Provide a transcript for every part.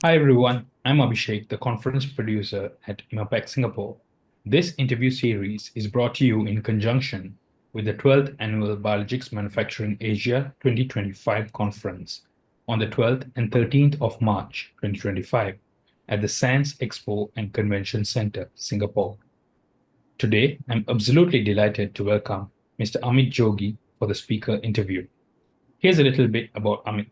Hi everyone, I'm Abhishek, the conference producer at IMAPAC Singapore. This interview series is brought to you in conjunction with the 12th Annual Biologics Manufacturing Asia 2025 conference on the 12th and 13th of March 2025 at the Science Expo and Convention Center, Singapore. Today, I'm absolutely delighted to welcome Mr. Amit Jogi for the speaker interview. Here's a little bit about Amit.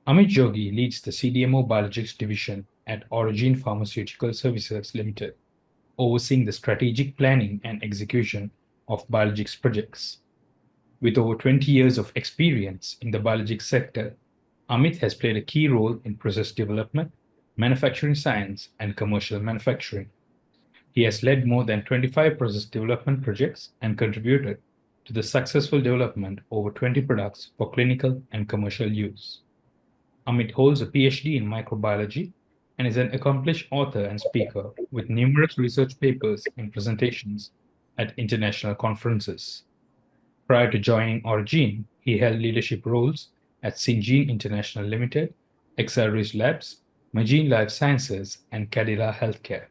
Amit Jogi leads the CDMO Biologics division at Aurigene Pharmaceutical Services Limited, overseeing the strategic planning and execution of biologics projects. With over 20 years of experience in the biologics sector, Amit has played a key role in process development, manufacturing science, and commercial manufacturing. He has led more than 25 process development projects and contributed to the successful development of over 20 products for clinical and commercial use. Amit holds a PhD in microbiology and is an accomplished author and speaker with numerous research papers and presentations at international conferences. Prior to joining Aurigene, he held leadership roles at Syngene International Limited, Exaris Labs, Magene Life Sciences, and Cadila Healthcare.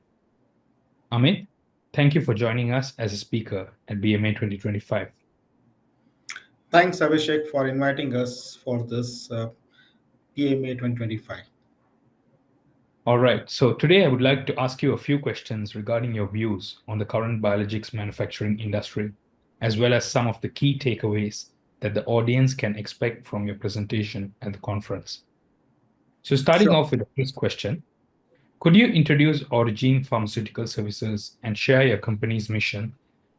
Amit, thank you for joining us as a speaker at BMA 2025. Thanks, Abhishek, for inviting us for this PMA 2025. All right, so today I would like to ask you a few questions regarding your views on the current biologics manufacturing industry, as well as some of the key takeaways that the audience can expect from your presentation at the conference. So, starting Sure. off with the first question, could you introduce Aurigene Pharmaceutical Services and share your company's mission,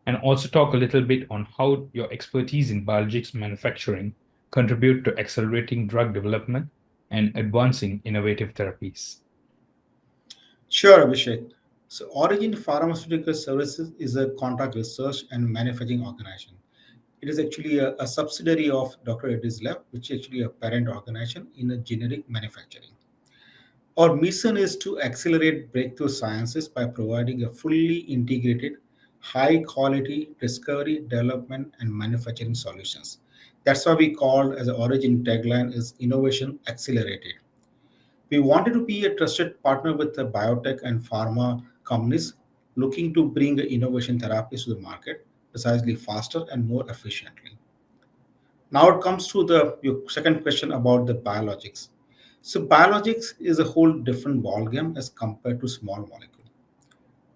and also talk a little bit on how your expertise in biologics manufacturing contribute to accelerating drug development and advancing innovative therapies? Sure, Abhishek. So, Origin Pharmaceutical Services is a contract research and manufacturing organization. It is actually a subsidiary of Dr. Reddy's Lab, which is actually a parent organization in a generic manufacturing. Our mission is to accelerate breakthrough sciences by providing a fully integrated, high quality discovery, development, and manufacturing solutions. That's why we call as the Origin tagline is innovation accelerated. We wanted to be a trusted partner with the biotech and pharma companies looking to bring innovation therapies to the market precisely faster and more efficiently. Now it comes to the your second question about the biologics. So biologics is a whole different ballgame as compared to small molecule.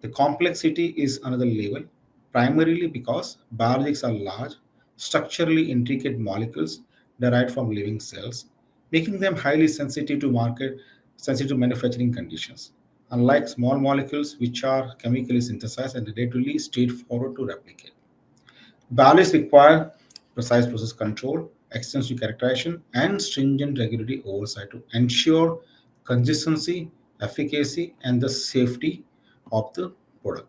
The complexity is another level, primarily because biologics are large, structurally intricate molecules derived from living cells, making them highly sensitive to manufacturing conditions. Unlike small molecules, which are chemically synthesized and relatively straightforward to replicate. Biologics require precise process control, extensive characterization, and stringent regulatory oversight to ensure consistency, efficacy, and the safety of the product.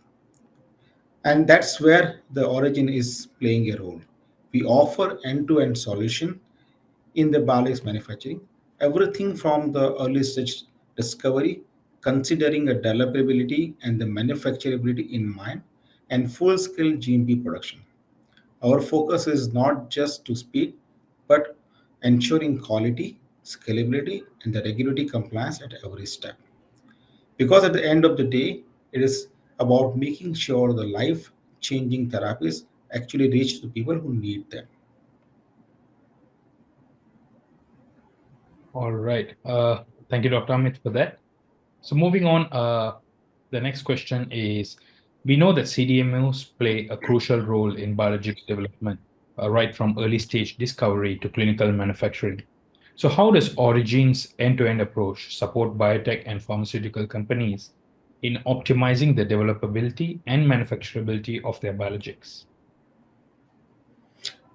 And that's where the origin is playing a role. We offer end-to-end solution in the biologics manufacturing, everything from the early stage discovery, considering a developability and the manufacturability in mind, and full-scale GMP production. Our focus is not just to speed, but ensuring quality, scalability, and the regulatory compliance at every step. Because at the end of the day, it is about making sure the life changing therapies actually reach the people who need them. All right. Thank you, Dr. Amit, for that. So moving on, the next question is, we know that CDMOs play a crucial role in biologics development, right from early stage discovery to clinical manufacturing. So how does Origine's end-to-end approach support biotech and pharmaceutical companies in optimizing the developability and manufacturability of their biologics?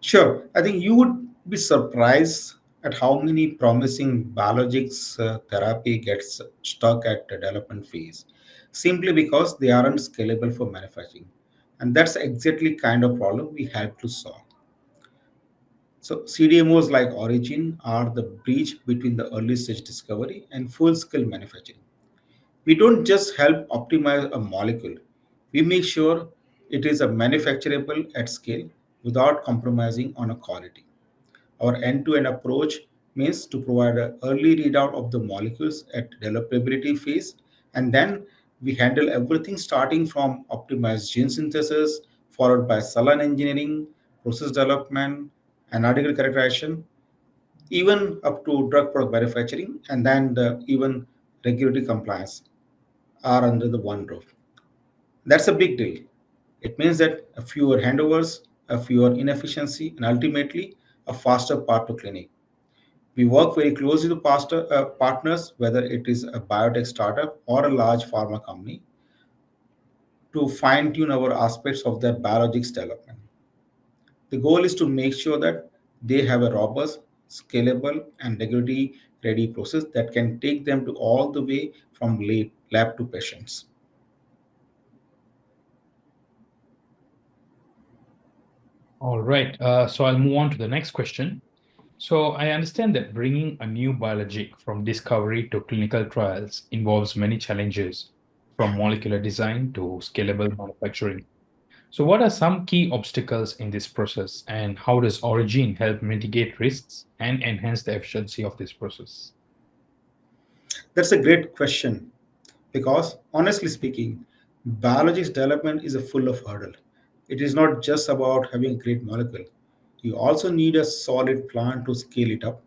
Sure, I think you would be surprised at how many promising biologics therapy gets stuck at the development phase simply because they aren't scalable for manufacturing. And that's exactly kind of problem we have to solve. So CDMOs like Origin are the bridge between the early stage discovery and full scale manufacturing. We don't just help optimize a molecule, we make sure it is a manufacturable at scale without compromising on a quality. Our end to end approach means to provide an early readout of the molecules at developability phase, and then we handle everything starting from optimized gene synthesis, followed by cell line engineering, process development, analytical characterization, even up to drug product manufacturing, and then even regulatory compliance are under the one roof. That's a big deal. It means that a fewer handovers, a fewer inefficiency, and ultimately a faster path to clinic. We work very closely with partners, whether it is a biotech startup or a large pharma company, to fine tune our aspects of their biologics development. The goal is to make sure that they have a robust, scalable, and regulatory ready process that can take them to all the way from lab to patients. All right. So I'll move on to the next question. So I understand that bringing a new biologic from discovery to clinical trials involves many challenges, from molecular design to scalable manufacturing. So what are some key obstacles in this process, and how does Aurigene help mitigate risks and enhance the efficiency of this process? That's a great question because, honestly speaking, biologics development is a full of hurdle. It is not just about having a great molecule. You also need a solid plan to scale it up,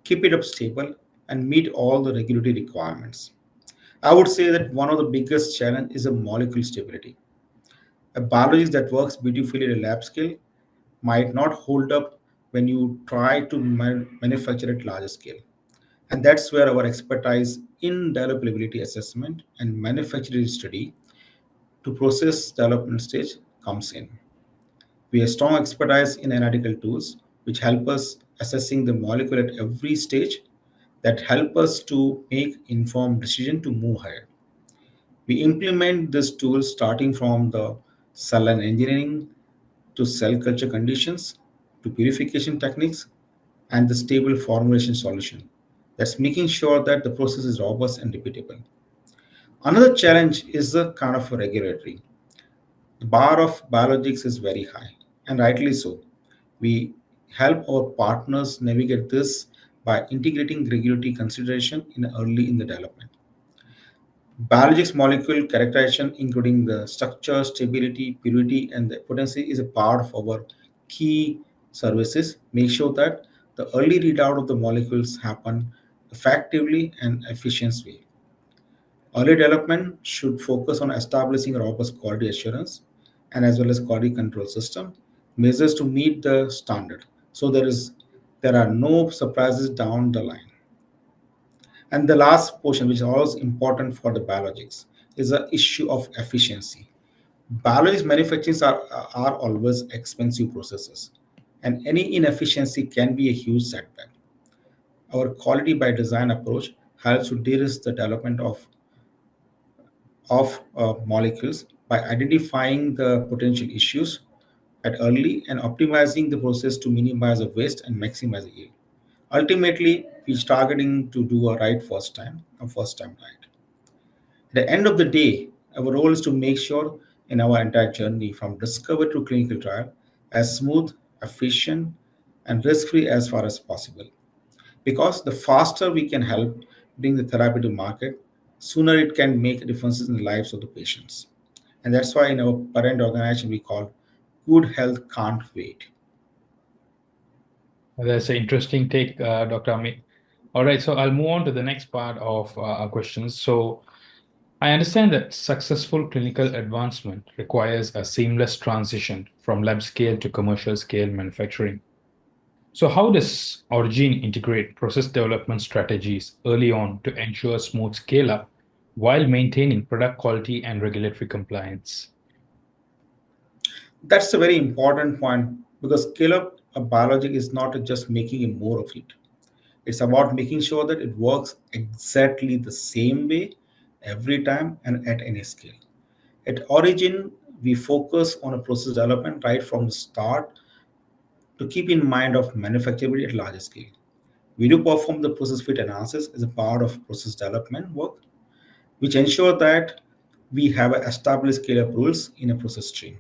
keep it up stable, and meet all the regulatory requirements. I would say that one of the biggest challenge is a molecule stability. A biologics that works beautifully at a lab scale might not hold up when you try to manufacture at larger scale. And that's where our expertise in developability assessment and manufacturing study to process development stage comes in. We have strong expertise in analytical tools which help us assessing the molecule at every stage that help us to make informed decision to move ahead. We implement this tool starting from the cell line engineering to cell culture conditions to purification techniques and the stable formulation solution. That's making sure that the process is robust and repeatable. Another challenge is the kind of regulatory. The bar of biologics is very high, and rightly so. We help our partners navigate this by integrating regulatory consideration early in the development. Biologics molecule characterization, including the structure, stability, purity, and the potency, is a part of our key services. Make sure that the early readout of the molecules happen effectively and efficient way. Early development should focus on establishing robust quality assurance and as well as quality control system measures to meet the standard. So there are no surprises down the line. And the last portion, which is also important for the biologics, is the issue of efficiency. Biologics manufacturings are always expensive processes, and any inefficiency can be a huge setback. Our quality by design approach helps to de-risk the development of molecules by identifying the potential issues at early and optimizing the process to minimize the waste and maximize the yield. Ultimately, we're targeting to do a right first time right. At the end of the day, our role is to make sure in our entire journey from discovery to clinical trial as smooth, efficient, and risk-free as far as possible. Because the faster we can help bring the therapy to market, sooner it can make differences in the lives of the patients. And that's why in our parent organization we call good health can't wait. That's an interesting take, Dr. Amit. All right, so I'll move on to the next part of our questions. So I understand that successful clinical advancement requires a seamless transition from lab scale to commercial scale manufacturing. So how does Origin integrate process development strategies early on to ensure smooth scale up while maintaining product quality and regulatory compliance? That's a very important point because scale up a biologic is not just making more of it. It's about making sure that it works exactly the same way every time and at any scale. At Origin, we focus on a process development right from the start to keep in mind of manufacturability at larger scale. We do perform the process fit analysis as a part of process development work, which ensure that we have established scale-up rules in a process stream.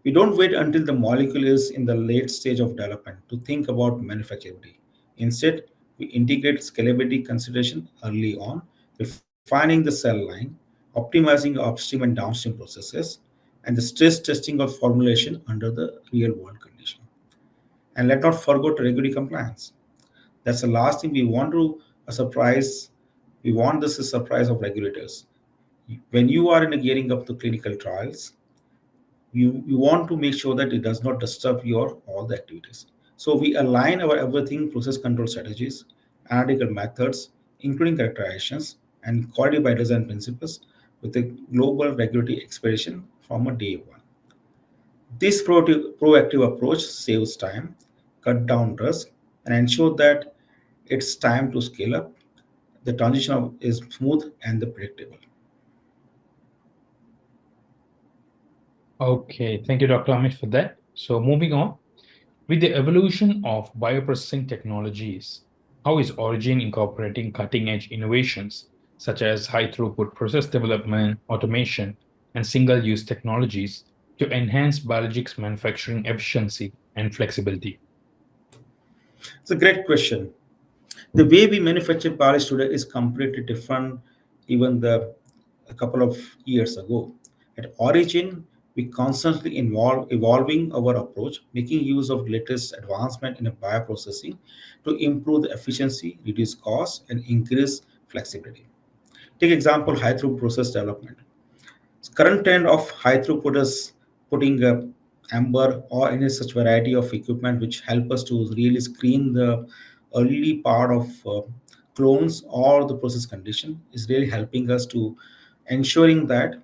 We don't wait until the molecule is in the late stage of development to think about manufacturability. Instead, we integrate scalability consideration early on, refining the cell line, optimizing upstream and downstream processes, and the stress testing of formulation under the real world condition. And let not forget regulatory compliance. That's the last thing we want to a surprise. We want this a surprise of regulators. When you are in a gearing up to clinical trials, you want to make sure that it does not disturb your all the activities. So we align our everything process control strategies, analytical methods, including characterizations and quality by design principles with a global regulatory expectation from a day one. This proactive approach saves time, cut down risk, and ensure that it's time to scale up. The is smooth and the predictable. Okay, thank you, Dr. Amit, for that. So, moving on, with the evolution of bioprocessing technologies, how is Origin incorporating cutting edge innovations such as high throughput process development, automation, and single use technologies to enhance biologics manufacturing efficiency and flexibility? It's a great question. The way we manufacture Paris today is completely different even a couple of years ago. At Origin, we constantly evolving our approach, making use of latest advancement in bioprocessing to improve the efficiency, reduce costs, and increase flexibility. Take example high throughput process development. Current trend of high throughput is putting amber or any such variety of equipment which help us to really screen the early part of clones or the process condition is really helping us to ensuring that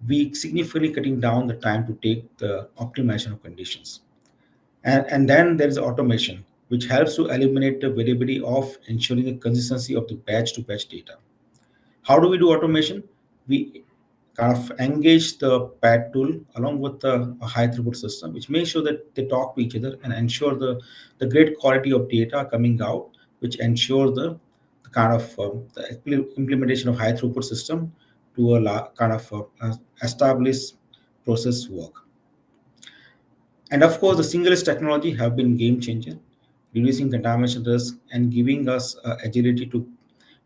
we significantly cutting down the time to take the optimization of conditions. And then there is automation, which helps to eliminate the variability of ensuring the consistency of the batch to batch data. How do we do automation? We kind of engage the pad tool along with a high throughput system, which makes sure that they talk to each other and ensure the great quality of data coming out, which ensure the kind of the implementation of high throughput system to a kind of established process work. And of course, the single technology have been game changer, reducing contamination risk and giving us agility to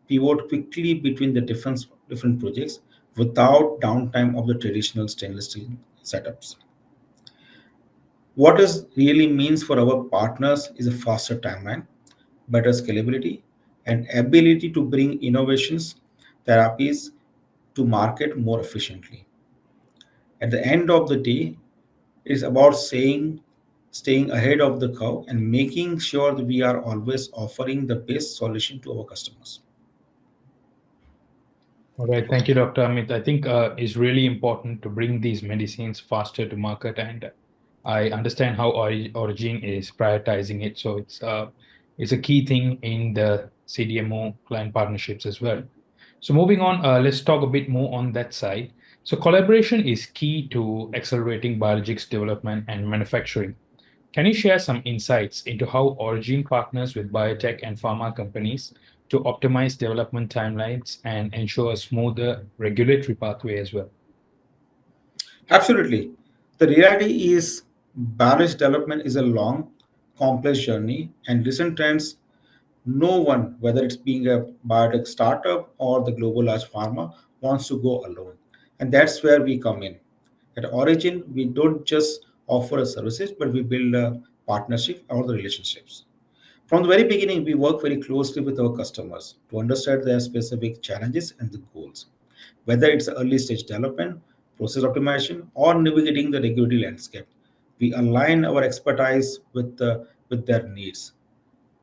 pivot quickly between the different projects without downtime of the traditional stainless steel setups. What this really means for our partners is a faster timeline, better scalability, and ability to bring innovations, therapies to market more efficiently. At the end of the day, it's about staying ahead of the curve and making sure that we are always offering the best solution to our customers. All right, thank you, Dr. Amit. I think it's really important to bring these medicines faster to market, and I understand how Origin is prioritizing it. So it's a key thing in the CDMO client partnerships as well. So moving on, let's talk a bit more on that side. So collaboration is key to accelerating biologics development and manufacturing. Can you share some insights into how Origin partners with biotech and pharma companies to optimize development timelines and ensure a smoother regulatory pathway as well? Absolutely. The reality is balanced development is a long, complex journey, and recent trends, no one, whether it's being a biotech startup or the global large pharma, wants to go alone. And that's where we come in. At Origin, we don't just offer a services, but we build a partnership or the relationships. From the very beginning, we work very closely with our customers to understand their specific challenges and the goals, whether it's early stage development, process optimization, or navigating the regulatory landscape. We align our expertise with their needs.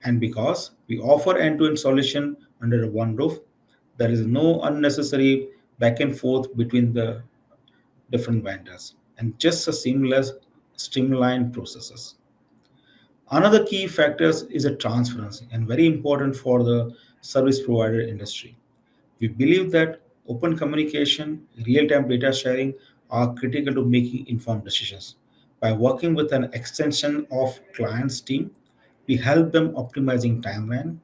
And because we offer end-to-end solution under one roof, there is no unnecessary back and forth between the different vendors and just a seamless, streamlined processes. Another key factor is a transparency and very important for the service provider industry. We believe that open communication, real-time data sharing are critical to making informed decisions. By working with an extension of clients' team, we help them optimizing timeline,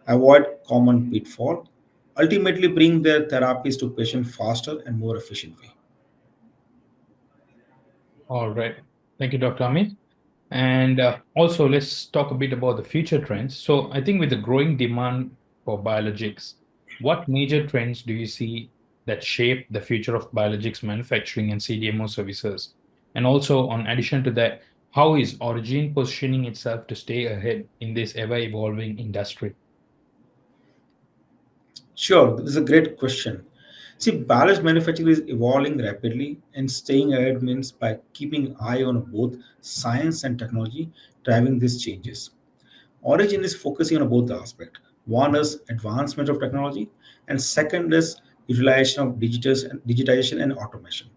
avoid common pitfall, ultimately bring their therapies to patient faster and more efficiently. All right. Thank you, Dr. Amit. And also, let's talk a bit about the future trends. So, I think with the growing demand for biologics, what major trends do you see that shape the future of biologics manufacturing and CDMO services? And also, on addition to that, how is Origin positioning itself to stay ahead in this ever evolving industry? Sure, this is a great question. See, balanced manufacturing is evolving rapidly, and staying ahead means by keeping eye on both science and technology driving these changes. Origin is focusing on both aspects. One is advancement of technology, and second is utilization of digitization and automation.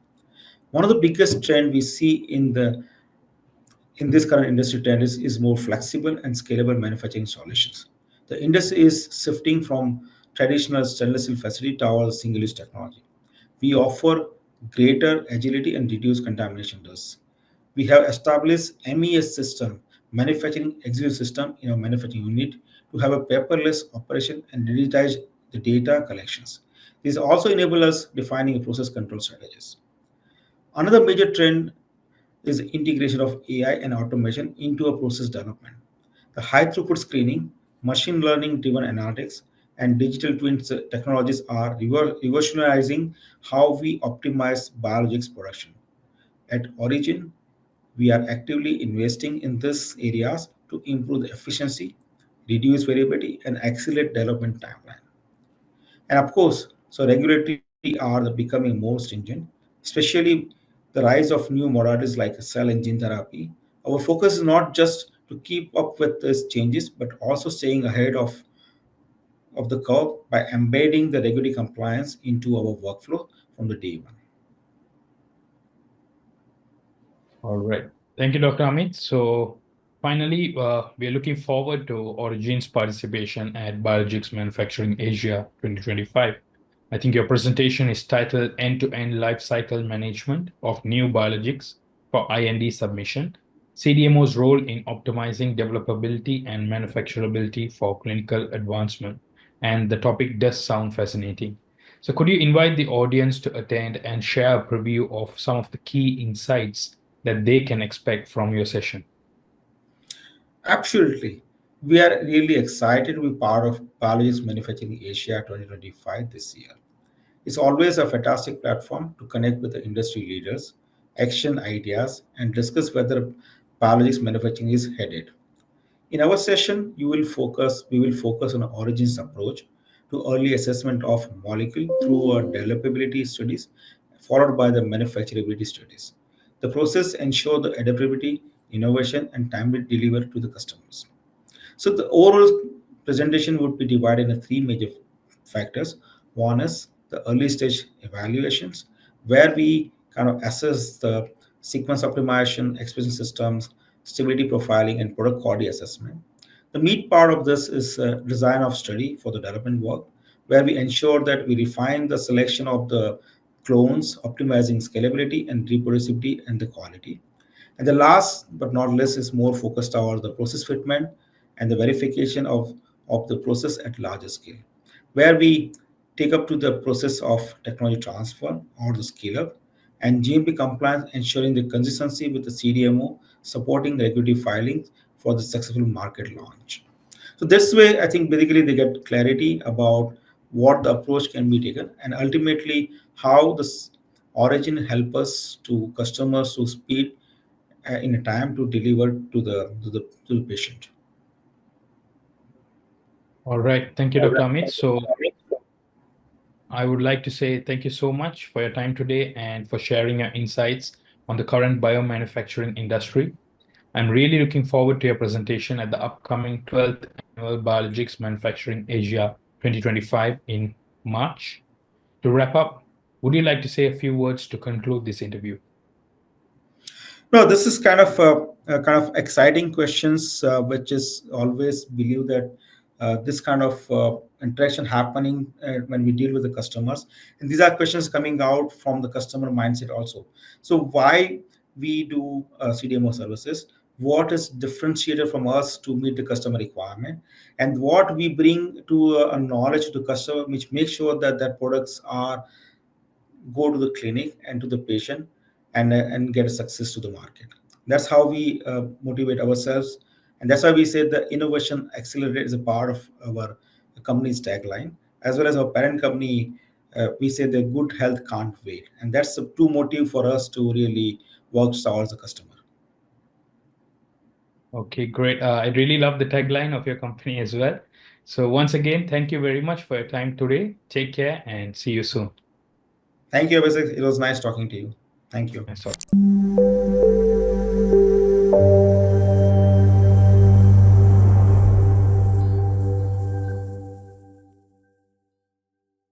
One of the biggest trend we see in this current industry trend is more flexible and scalable manufacturing solutions. The industry is shifting from traditional stainless steel facility towards single-use technology. We offer greater agility and reduce contamination risks. We have established MES system, manufacturing execution system in our manufacturing unit to have a paperless operation and digitize the data collections. This also enable us defining process control strategies. Another major trend is integration of AI and automation into a process development. The high throughput screening, machine learning driven analytics, and digital twins technologies are revolutionizing how we optimize biologics production. At Origin, we are actively investing in these areas to improve the efficiency, reduce variability, and accelerate development timeline. And of course, so regulatory are becoming more stringent, especially the rise of new modalities like cell and gene therapy. Our focus is not just to keep up with these changes, but also staying ahead of the curve by embedding the regulatory compliance into our workflow from the day one. All right. Thank you, Dr. Amit. So, finally, we are looking forward to Origin's participation at Biologics Manufacturing Asia 2025. I think your presentation is titled End-to-End Life Cycle Management of New Biologics for IND Submission, CDMO's role in optimizing developability and manufacturability for clinical advancement. And the topic does sound fascinating. So, could you invite the audience to attend and share a preview of some of the key insights that they can expect from your session? Absolutely. We are really excited to be part of Biologics Manufacturing Asia 2025 this year. It's always a fantastic platform to connect with the industry leaders, action ideas, and discuss whether biologics manufacturing is headed. In our session, we will focus on Origin's approach to early assessment of molecule through developability studies, followed by the manufacturability studies. The process ensures the adaptability, innovation, and timely delivery to the customers. So the overall presentation would be divided into three major factors. One is the early stage evaluations, where we kind of assess the sequence optimization, expression systems, stability profiling, and product quality assessment. The meat part of this is design of study for the development work, where we ensure that we refine the selection of the clones, optimizing scalability and reproducibility and the quality. And the last but not least is more focused on the process fitment and the verification of the process at larger scale, where we take up to the process of technology transfer or the scale up and GMP compliance, ensuring the consistency with the CDMO, supporting the regulatory filings for the successful market launch. So this way, I think basically they get clarity about what the approach can be taken and ultimately how this origin help us to customers to speed in a time to deliver to the patient. All right. Thank you, Dr. Amit. So, I would like to say thank you so much for your time today and for sharing your insights on the current biomanufacturing industry. I'm really looking forward to your presentation at the upcoming 12th Annual Biologics Manufacturing Asia 2025 in March. To wrap up, would you like to say a few words to conclude this interview? No, this is kind of kind of exciting questions, which is always believe that this kind of interaction happening when we deal with the customers, and these are questions coming out from the customer mindset also. So why we do CDMO services? What is differentiated from us to meet the customer requirement, and what we bring to a knowledge to customer, which makes sure that that products are go to the clinic and to the patient and get a success to the market. That's how we motivate ourselves, and that's why we say the innovation accelerator is a part of our company's tagline, as well as our parent company. We say the good health can't wait, and that's the two motive for us to really work towards the customer. Okay, great. I really love the tagline of your company as well. So once again, thank you very much for your time today. Take care and see you soon. Thank you, Abhishek. It was nice talking to you. Thank you. Nice talk.